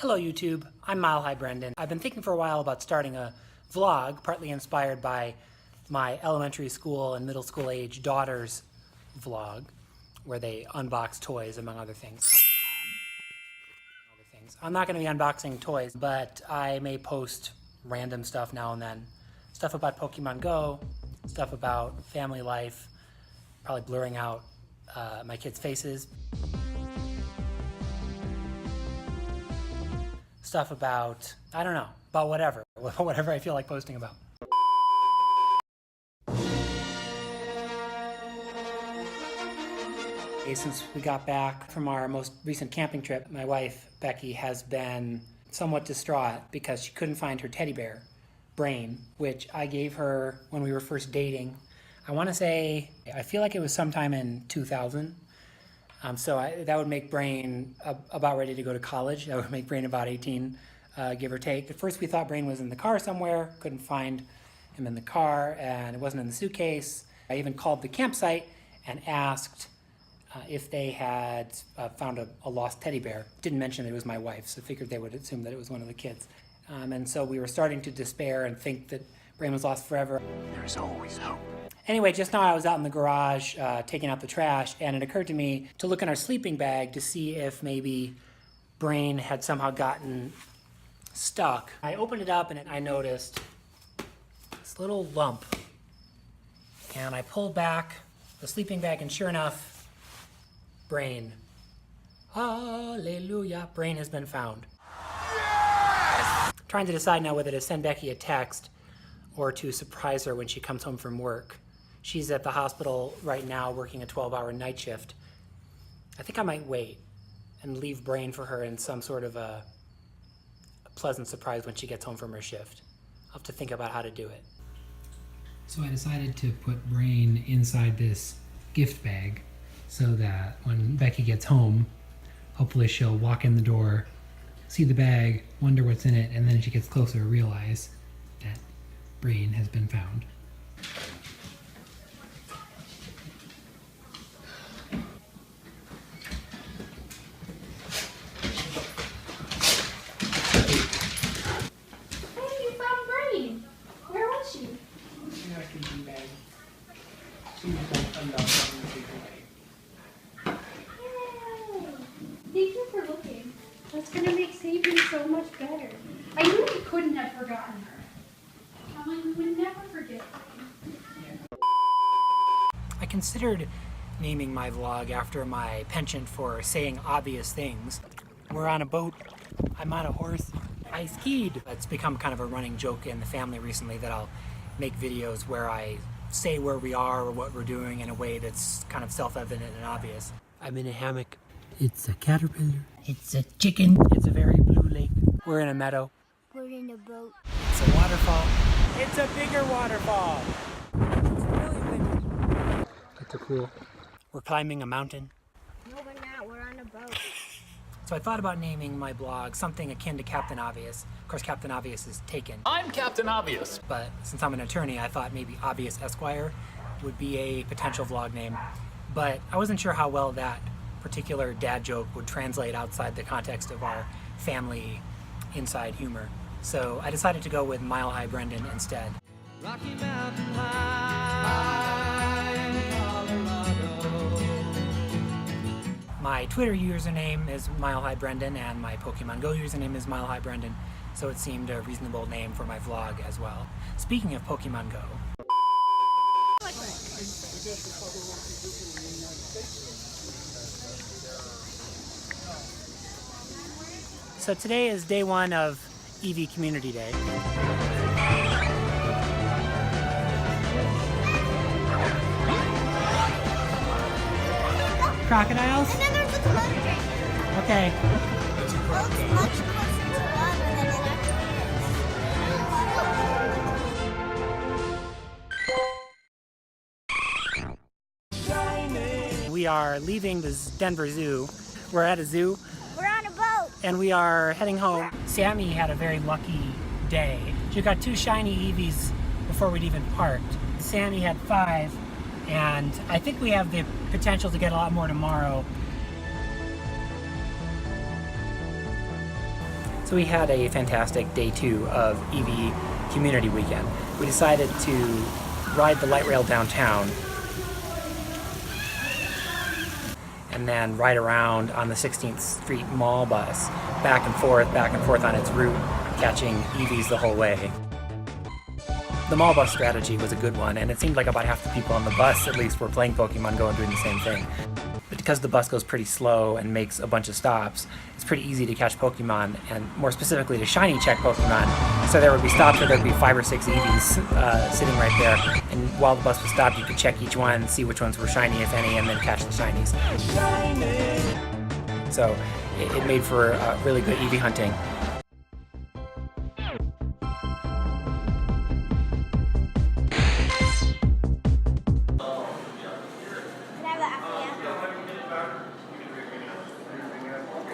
Hello YouTube, I'm Mile High Brendan. I've been thinking for a while about starting a vlog, partly inspired by my elementary school and middle school age daughters' vlog, where they unbox toys, among other things. I'm not going to be unboxing toys, but I may post random stuff now and then. Stuff about Pokemon Go, stuff about family life, probably blurring out my kids' faces. Stuff about, I don't know, about whatever I feel like posting about. Since we got back from our most recent camping trip, my wife, Becky, has been somewhat distraught because she couldn't find her teddy bear, Brain, which I gave her when we were first dating. I want to say, I feel like it was sometime in 2000. That would make Brain about ready to go to college. That would make Brain about 18, give or take. At first we thought Brain was in the car somewhere, couldn't find him in the car, and it wasn't in the suitcase. I even called the campsite and asked if they had found a lost teddy bear. Didn't mention it was my wife, so figured they would assume that it was one of the kids. And so we were starting to despair and think that Brain was lost forever. There's always hope. Anyway, just now I was out in the garage taking out the trash, and it occurred to me to look in our sleeping bag to see if maybe Brain had somehow gotten stuck. I opened it up and I noticed this little lump. And I pulled back the sleeping bag, and sure enough, Brain. Hallelujah, Brain has been found. Yes! Trying to decide now whether to send Becky a text or to surprise her when she comes home from work. She's at the hospital right now working a 12-hour night shift. I think I might wait and leave Brain for her in some sort of a pleasant surprise when she gets home from her shift. I'll have to think about how to do it. So I decided to put Brain inside this gift bag so that when Becky gets home, hopefully she'll walk in the door, see the bag, wonder what's in it, and then as she gets closer, realize that Brain has been found. Hey, you found Brain! Where was she? In our sleeping bag. She just got unlocked in the sleeping bag. Thank you for looking. That's gonna make saving so much better. I knew we couldn't have forgotten her. I'm like, we would never forget her. I considered naming my vlog after my penchant for saying obvious things. We're on a boat, I'm on a horse, I skied. It's become kind of a running joke in the family recently that I'll make videos where I say where we are or what we're doing in a way that's kind of self-evident and obvious. I'm in a hammock. It's a caterpillar. It's a chicken. It's a very blue lake. We're in a meadow. We're in a boat. It's a waterfall. It's a bigger waterfall. It's really windy. It's a pool. We're climbing a mountain. No, we're not. We're on a boat. So I thought about naming my blog something akin to Captain Obvious. Of course, Captain Obvious is taken. I'm Captain Obvious. But since I'm an attorney, I thought maybe Obvious Esquire would be a potential vlog name. But I wasn't sure how well that particular dad joke would translate outside the context of our family inside humor. So I decided to go with Mile High Brendan instead. Rocky Mountain High, Colorado. My Twitter username is Mile High Brendan, and my Pokemon Go username is Mile High Brendan, so it seemed a reasonable name for my vlog as well. Speaking of Pokemon Go, so today is day one of Eevee Community Day. Crocodiles? And then there's a floating. Okay. It's much closer to water than it actually is. We are leaving the Denver Zoo. We're at a zoo. We're on a boat. And we are heading home. Sammy had a very lucky day. She got 2 shiny Eevees before we'd even parked. Sammy had 5, and I think we have the potential to get a lot more tomorrow. So we had a fantastic day 2 of Eevee Community Weekend. We decided to ride the light rail downtown and then ride around on the 16th Street Mall bus, back and forth on its route, catching Eevees the whole way. The mall bus strategy was a good one, and it seemed like about half the people on the bus at least were playing Pokemon Go and doing the same thing. But because the bus goes pretty slow and makes a bunch of stops, it's pretty easy to catch Pokemon, and more specifically to shiny check Pokemon. So there would be stops where there would be 5 or 6 Eevees sitting right there, and while the bus was stopped you could check each one, see which ones were shiny if any, and then catch the shinies. So it made for really good Eevee hunting.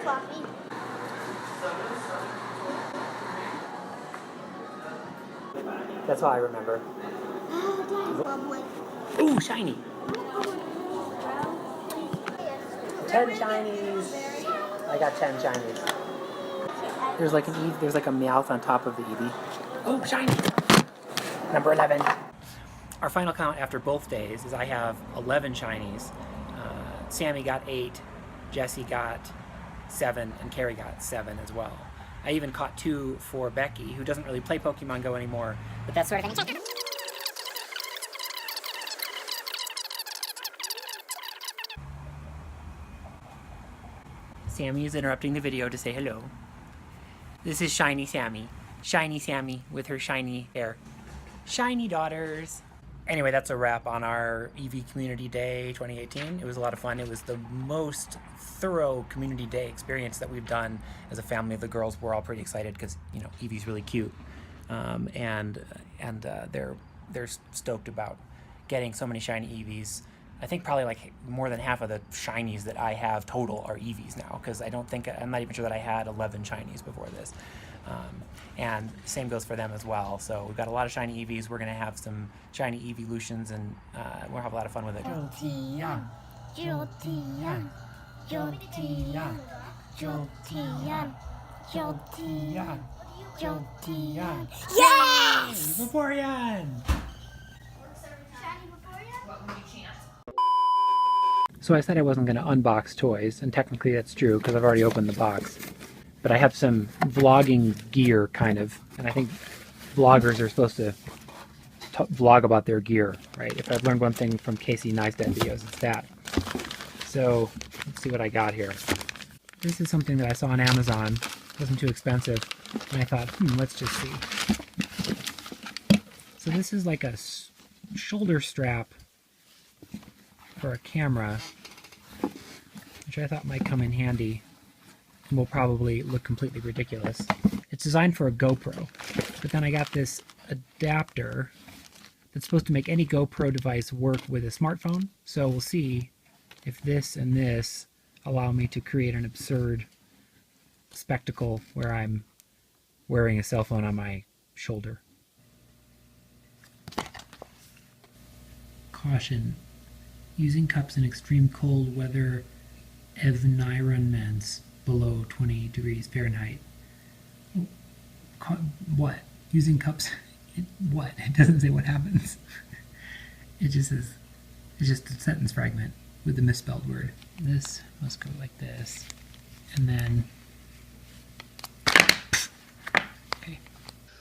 Coffee. That's all I remember. Bubbly. Ooh, shiny! 10 shinies! I got 10 shinies. There's like an Eevee, there's like a Meowth on top of the Eevee. Oh, shiny! Number 11. Our final count after both days is I have 11 shinies. Sammy got 8, Jesse got 7, and Carrie got 7 as well. I even caught 2 for Becky, who doesn't really play Pokemon Go anymore, but that's sort of an Sammy is interrupting the video to say hello. This is Shiny Sammy. Shiny Sammy with her shiny hair. Shiny daughters! Anyway, that's a wrap on our Eevee Community Day 2018. It was a lot of fun. It was the most thorough Community Day experience that we've done as a family. The girls were all pretty excited because, you know, Eevee's really cute. They're stoked about getting so many shiny Eevees. I think probably like more than half of the shinies that I have total are Eevees now, because I'm not even sure that I had 11 shinies before this. And same goes for them as well. So we've got a lot of shiny Eevees. We're going to have some shiny Eeveelutions, and we'll have a lot of fun with it. Jotian. Jotian. Jotian. Jotian. Jotian. Jotian. Yes! Vaporeon! So I said I wasn't going to unbox toys, and technically that's true because I've already opened the box. But I have some vlogging gear, kind of, and I think vloggers are supposed to vlog about their gear, right? If I've learned one thing from Casey Neistat videos, it's that. So let's see what I got here. This is something that I saw on Amazon. It wasn't too expensive, and I thought, let's just see. So this is like a shoulder strap for a camera, which I thought might come in handy. Will probably look completely ridiculous. It's designed for a GoPro, but then I got this adapter that's supposed to make any GoPro device work with a smartphone. So we'll see if this and this allow me to create an absurd spectacle where I'm wearing a cell phone on my shoulder. Caution: using cups in extreme cold weather environments below 20 degrees Fahrenheit. What? Using cups? What? It doesn't say what happens. It just says, it's just a sentence fragment with a misspelled word. This must go like this. And then, okay.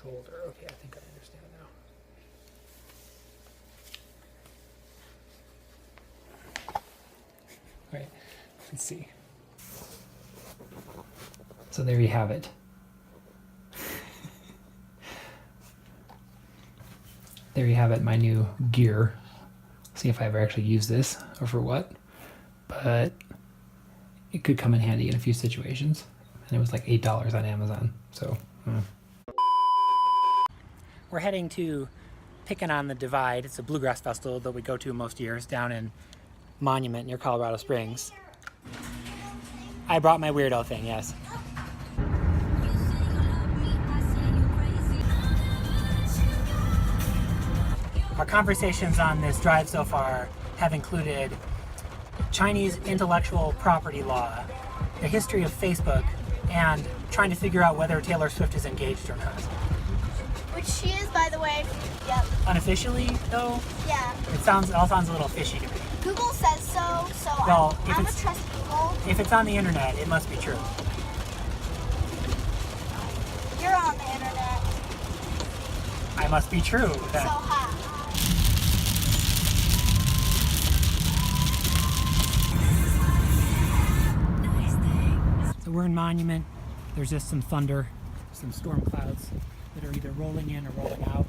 Shoulder, okay, I think I understand now. All right, let's see. So there you have it. There you have it, my new gear. See if I ever actually use this or for what. But it could come in handy in a few situations. And it was like $8 on Amazon. So we're heading to Pickin' on the Divide. It's a Bluegrass festival that we go to most years down in Monument near Colorado Springs. I brought my weirdo thing, yes. Our conversations on this drive so far have included Chinese intellectual property law, the history of Facebook, and trying to figure out whether Taylor Swift is engaged or not. Which she is, by the way. Yep. Unofficially, though, Yeah. it all sounds a little fishy to me. Google says so, so Well, I'm gonna trust Google. If it's on the internet, it must be true. You're on the internet. I must be true. Then. So hi. So we're in Monument. There's just some thunder, some storm clouds that are either rolling in or rolling out.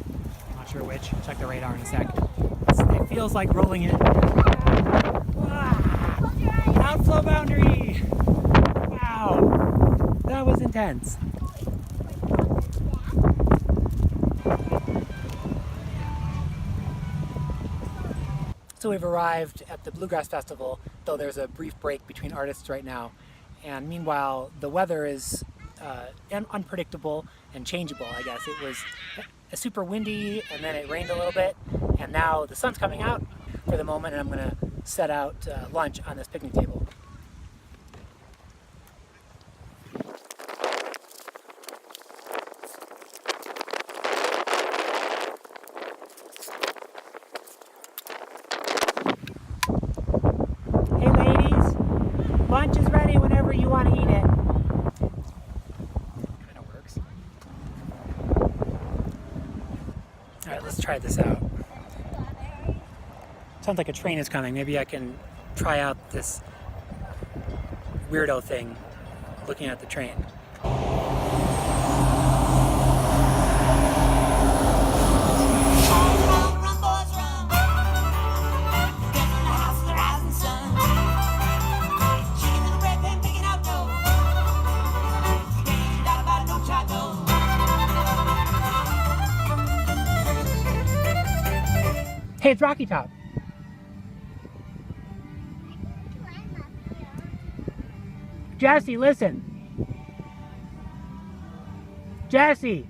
I'm not sure which. Check the radar in a sec. It feels like rolling in. Ah, outflow boundary! Wow, that was intense. So we've arrived at the Bluegrass Festival, though there's a brief break between artists right now. And meanwhile, the weather is unpredictable and changeable, I guess. It was super windy, and then it rained a little bit, and now the sun's coming out for the moment, and I'm going to set out lunch on this picnic table. Hey ladies, lunch is ready whenever you want to eat it. Kind of works. All right, let's try this out. Sounds like a train is coming. Maybe I can try out this weirdo thing looking at the train. Hey, it's Rocky Top. Jesse, listen. Jesse!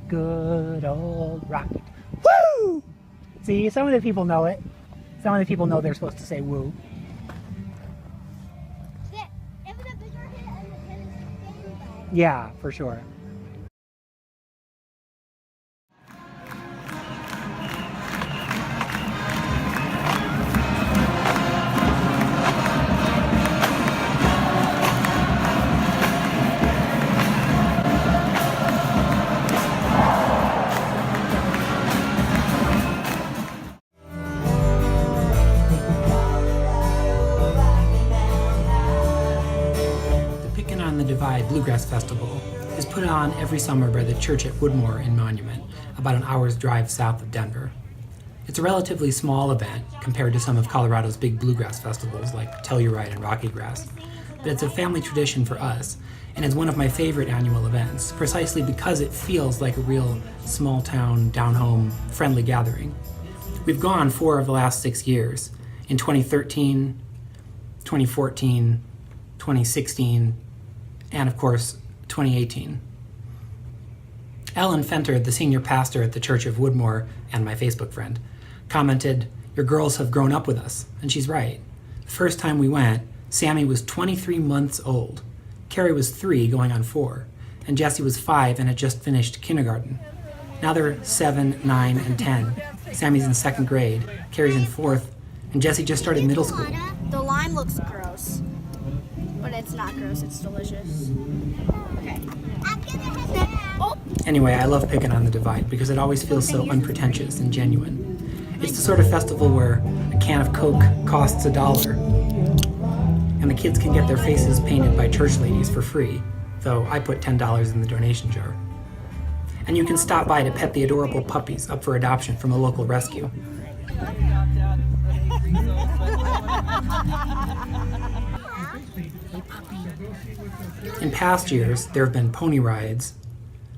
Good old Rocky. Woo! See, some of the people know it. Some of the people know they're supposed to say woo. Yeah, for sure. Bluegrass Festival is put on every summer by the church at Woodmore in Monument, about an hour's drive south of Denver. It's a relatively small event compared to some of Colorado's big bluegrass festivals like Telluride and Rocky Grass, but it's a family tradition for us, and it's one of my favorite annual events, precisely because it feels like a real small-town, down-home, friendly gathering. We've gone 4 of the last 6 years, in 2013, 2014, 2016, and of course, 2018. Ellen Fenter, the senior pastor at the Church of Woodmore and my Facebook friend, commented, "Your girls have grown up with us," and she's right. The first time we went, Sammy was 23 months old, Carrie was 3 going on 4, and Jessie was 5 and had just finished kindergarten. Now they're 7, 9, and 10. Sammy's in 2nd grade, Carrie's in 4th, and Jessie just started middle school. The lime looks gross. But it's not gross, it's delicious. Okay. Oh. Anyway, I love Pickin' on the Divide because it always feels so unpretentious and genuine. It's the sort of festival where a can of Coke costs $1, and the kids can get their faces painted by church ladies for free, though I put $10 in the donation jar. And you can stop by to pet the adorable puppies up for adoption from a local rescue. In past years, there have been pony rides,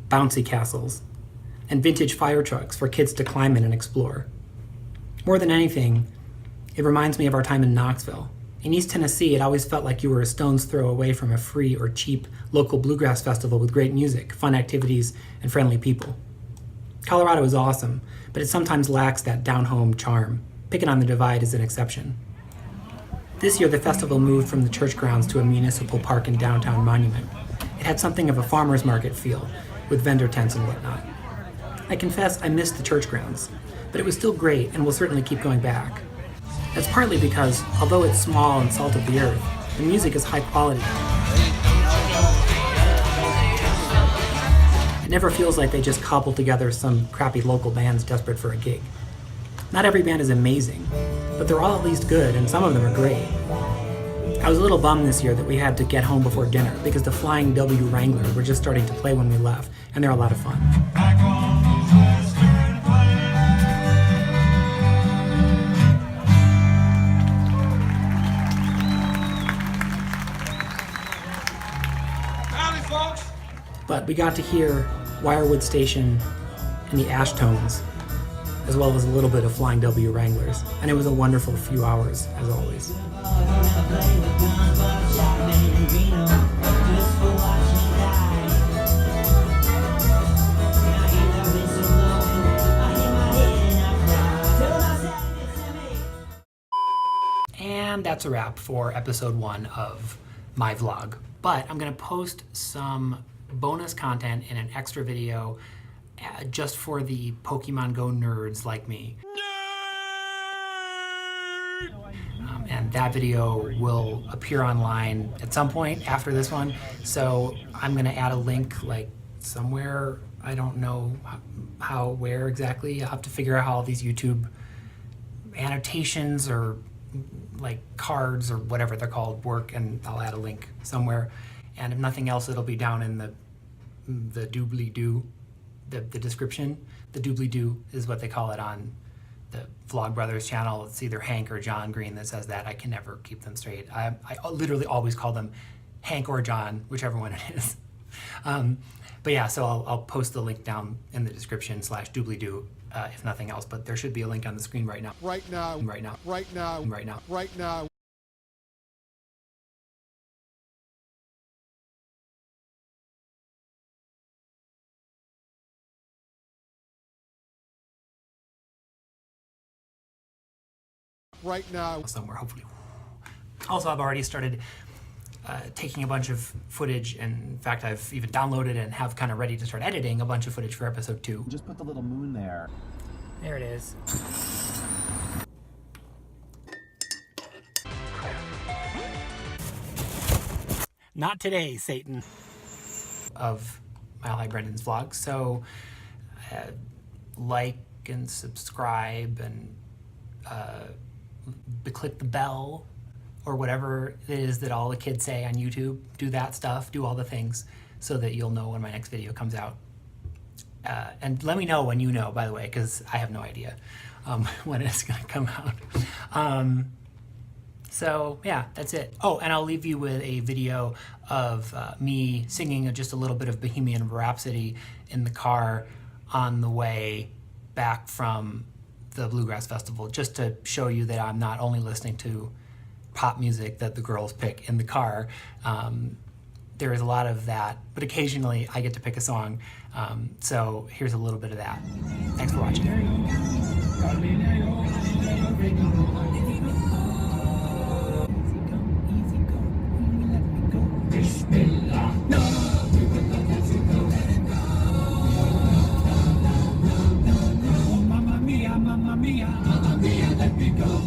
bouncy castles, and vintage fire trucks for kids to climb in and explore. More than anything, it reminds me of our time in Knoxville, In East Tennessee, it always felt like you were a stone's throw away from a free or cheap local bluegrass festival with great music, fun activities, and friendly people. Colorado is awesome, but it sometimes lacks that down-home charm. Picking on the Divide is an exception. This year, the festival moved from the church grounds to a municipal park in downtown Monument. It had something of a farmer's market feel, with vendor tents and whatnot. I confess I missed the church grounds, but it was still great and will certainly keep going back. That's partly because, although it's small and salt of the earth, the music is high quality. It never feels like they just cobbled together some crappy local bands desperate for a gig. Not every band is amazing, but they're all at least good, and some of them are great. I was a little bummed this year that we had to get home before dinner because the Flying W Wranglers were just starting to play when we left, and they're a lot of fun. But we got to hear Wirewood Station and the Ashtones, as well as a little bit of Flying W Wranglers, and it was a wonderful few hours, as always. And that's a wrap for episode 1 of my vlog. But I'm gonna post some bonus content in an extra video just for the Pokemon Go nerds like me. And that video will appear online at some point after this one. So I'm gonna add a link like somewhere, I don't know how, where exactly. I'll have to figure out how all these YouTube annotations or like cards or whatever they're called work, and I'll add a link somewhere. And if nothing else, it'll be down in the doobly-doo, the description. The doobly-doo is what they call it on the Vlog Brothers channel. It's either Hank or John Green that says that. I can never keep them straight. I literally always call them Hank or John, whichever one it is. But yeah, so I'll post the link down in the description /doobly-doo if nothing else, but there should be a link on the screen right now. Right now. Right now. Right now. Right now. Right now. Right now. Somewhere, hopefully. Also, I've already started taking a bunch of footage, and in fact, I've even downloaded and have kind of ready to start editing a bunch of footage for episode 2. Just put the little moon there. There it is. Not today, Satan. Of Mile High Brendan's vlog. So, like and subscribe and click the bell or whatever it is that all the kids say on YouTube. Do that stuff, do all the things so that you'll know when my next video comes out. And let me know when you know, by the way, because I have no idea when it's gonna come out. So yeah, that's it. Oh, and I'll leave you with a video of me singing just a little bit of Bohemian Rhapsody in the car on the way back from the Bluegrass Festival, just to show you that I'm not only listening to pop music that the girls pick in the car. There is a lot of that, but occasionally I get to pick a song. So here's a little bit of that. Thanks for watching. Mamma mia, let me go.